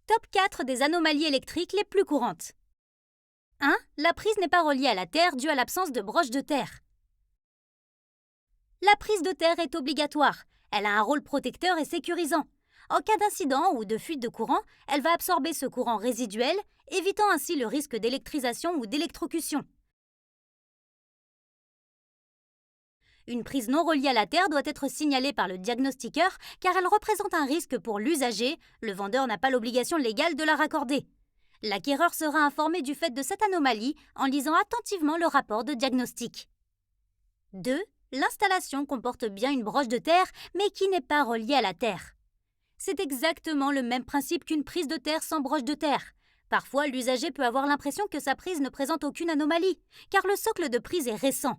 Top 4 des anomalies électriques les plus courantes. 1. La prise n'est pas reliée à la terre due à l'absence de broche de terre. La prise de terre est obligatoire. Elle a un rôle protecteur et sécurisant. En cas d'incident ou de fuite de courant, elle va absorber ce courant résiduel, évitant ainsi le risque d'électrisation ou d'électrocution. Une prise non reliée à la terre doit être signalée par le diagnostiqueur car elle représente un risque pour l'usager. Le vendeur n'a pas l'obligation légale de la raccorder. L'acquéreur sera informé du fait de cette anomalie en lisant attentivement le rapport de diagnostic. 2. L'installation comporte bien une broche de terre mais qui n'est pas reliée à la terre. C'est exactement le même principe qu'une prise de terre sans broche de terre. Parfois, l'usager peut avoir l'impression que sa prise ne présente aucune anomalie, car le socle de prise est récent.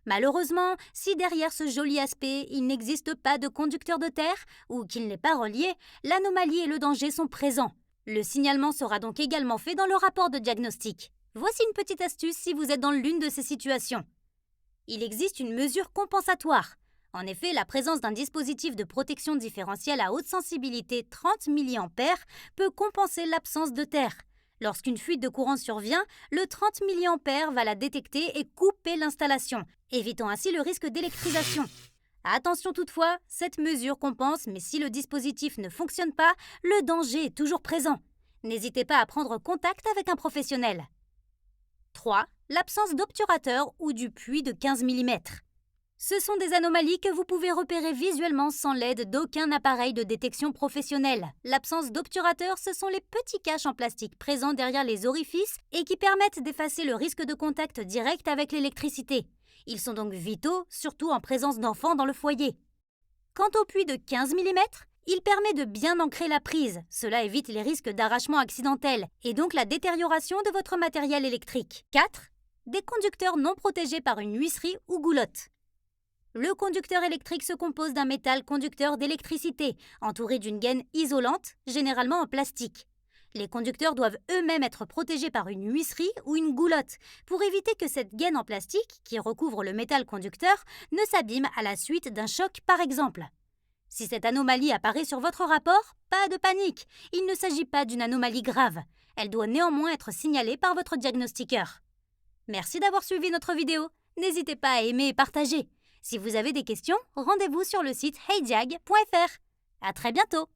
Malheureusement, si derrière ce joli aspect, il n'existe pas de conducteur de terre ou qu'il n'est pas relié, l'anomalie et le danger sont présents. Le signalement sera donc également fait dans le rapport de diagnostic. Voici une petite astuce si vous êtes dans l'une de ces situations. Il existe une mesure compensatoire. En effet, la présence d'un dispositif de protection différentielle à haute sensibilité 30 mA peut compenser l'absence de terre. Lorsqu'une fuite de courant survient, le 30 mA va la détecter et couper l'installation, évitant ainsi le risque d'électrisation. Attention toutefois, cette mesure compense, mais si le dispositif ne fonctionne pas, le danger est toujours présent. N'hésitez pas à prendre contact avec un professionnel. 3. L'absence d'obturateur ou du puits de 15 mm. Ce sont des anomalies que vous pouvez repérer visuellement sans l'aide d'aucun appareil de détection professionnel. L'absence d'obturateur, ce sont les petits caches en plastique présents derrière les orifices et qui permettent d'effacer le risque de contact direct avec l'électricité. Ils sont donc vitaux, surtout en présence d'enfants dans le foyer. Quant au puits de 15 mm, il permet de bien ancrer la prise. Cela évite les risques d'arrachement accidentel et donc la détérioration de votre matériel électrique. 4. Des conducteurs non protégés par une huisserie ou goulotte. Le conducteur électrique se compose d'un métal conducteur d'électricité, entouré d'une gaine isolante, généralement en plastique. Les conducteurs doivent eux-mêmes être protégés par une huisserie ou une goulotte, pour éviter que cette gaine en plastique, qui recouvre le métal conducteur, ne s'abîme à la suite d'un choc par exemple. Si cette anomalie apparaît sur votre rapport, pas de panique, il ne s'agit pas d'une anomalie grave. Elle doit néanmoins être signalée par votre diagnostiqueur. Merci d'avoir suivi notre vidéo. N'hésitez pas à aimer et partager. Si vous avez des questions, rendez-vous sur le site heydiag.fr. À très bientôt!